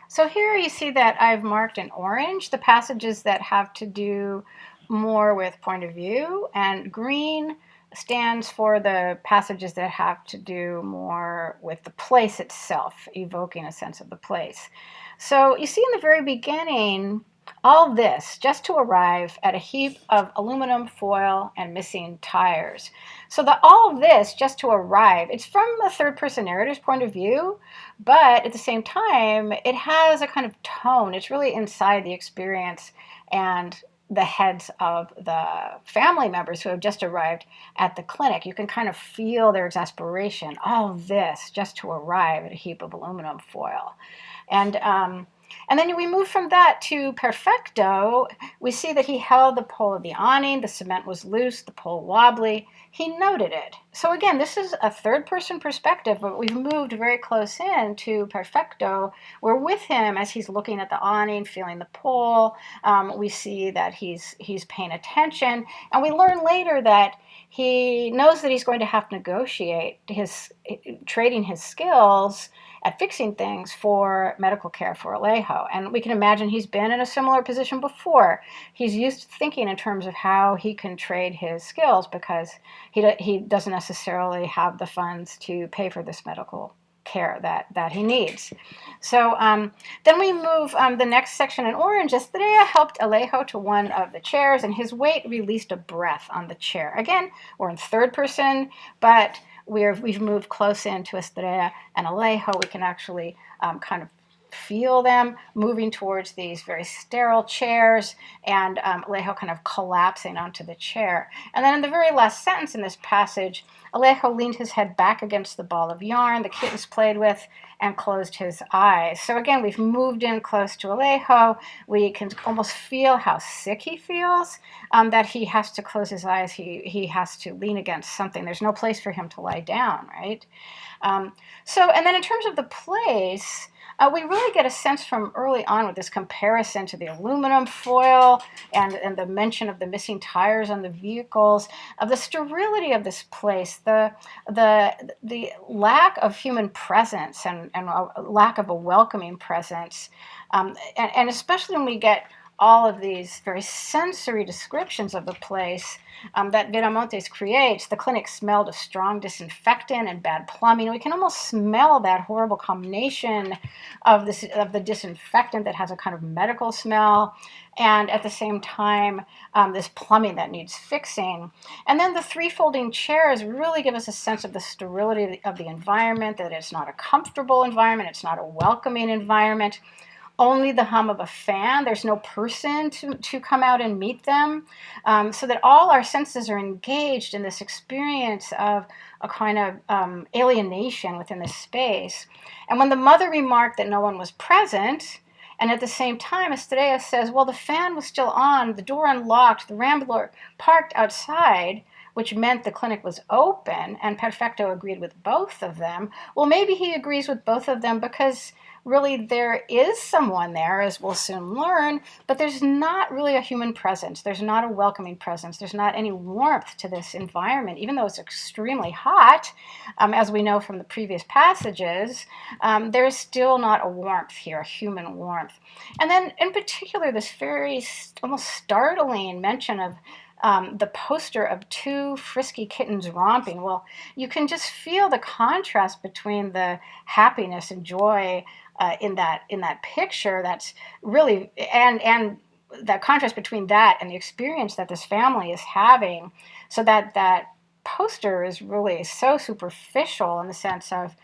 So here you see that I've marked in orange the passages that have to do more with point of view, and green stands for the passages that have to do more with the place itself, evoking a sense of the place. So you see in the very beginning, all this just to arrive at a heap of aluminum foil and missing tires. So all of this just to arrive, it's from the third person narrator's point of view, but at the same time, it has a kind of tone. It's really inside the experience and the heads of the family members who have just arrived at the clinic. You can kind of feel their exasperation. All this just to arrive at a heap of aluminum foil. And then we move from that to Perfecto. We see that he held the pole of the awning, the cement was loose, the pole wobbly. He noted it. So again, this is a third person perspective, but we've moved very close in to Perfecto. We're with him as he's looking at the awning, feeling the pole. We see that he's paying attention, and we learn later that he knows that he's going to have to negotiate trading his skills at fixing things for medical care for Alejo. And we can imagine he's been in a similar position before. He's used to thinking in terms of how he can trade his skills because he doesn't necessarily have the funds to pay for this medical care that he needs. So then we move the next section in orange. Estrella helped Alejo to one of the chairs, and his weight released a breath on the chair. Again, we're in third person, but we've moved close into Estrella and Alejo. We can actually kind of feel them moving towards these very sterile chairs, and Alejo kind of collapsing onto the chair. And then in the very last sentence in this passage, Alejo leaned his head back against the ball of yarn the kittens played with and closed his eyes. So again, we've moved in close to Alejo. We can almost feel how sick he feels, that he has to close his eyes. He has to lean against something. There's no place for him to lie down, right? And then in terms of the place, we really get a sense from early on with this comparison to the aluminum foil and the mention of the missing tires on the vehicles, of the sterility of this place, the lack of human presence and a lack of a welcoming presence, and especially when we get all of these very sensory descriptions of the place that Viramontes creates. The clinic smelled of strong disinfectant and bad plumbing. We can almost smell that horrible combination of the disinfectant that has a kind of medical smell, and at the same time, this plumbing that needs fixing. And then the three folding chairs really give us a sense of the sterility of the environment, that it's not a comfortable environment, it's not a welcoming environment. Only the hum of a fan. There's no person to come out and meet them. So that all our senses are engaged in this experience of a kind of alienation within this space. And when the mother remarked that no one was present, and at the same time, Estrella says, well, the fan was still on, the door unlocked, the Rambler parked outside, which meant the clinic was open, and Perfecto agreed with both of them. Well, maybe he agrees with both of them because really there is someone there, as we'll soon learn, but there's not really a human presence. There's not a welcoming presence. There's not any warmth to this environment, even though it's extremely hot, as we know from the previous passages. There's still not a warmth here, a human warmth. And then in particular, this very almost startling mention of the poster of two frisky kittens romping. Well, you can just feel the contrast between the happiness and joy in that picture. That's really and that contrast between that and the experience that this family is having. So that poster is really so superficial in the sense of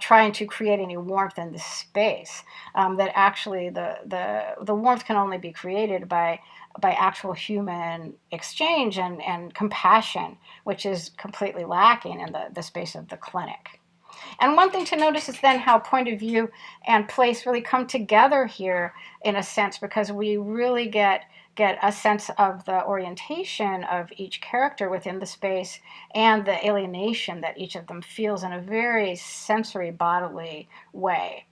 trying to create any warmth in the space, that actually the warmth can only be created by actual human exchange and compassion, which is completely lacking in the space of the clinic. And one thing to notice is then how point of view and place really come together here in a sense, because we really get a sense of the orientation of each character within the space and the alienation that each of them feels in a very sensory bodily way.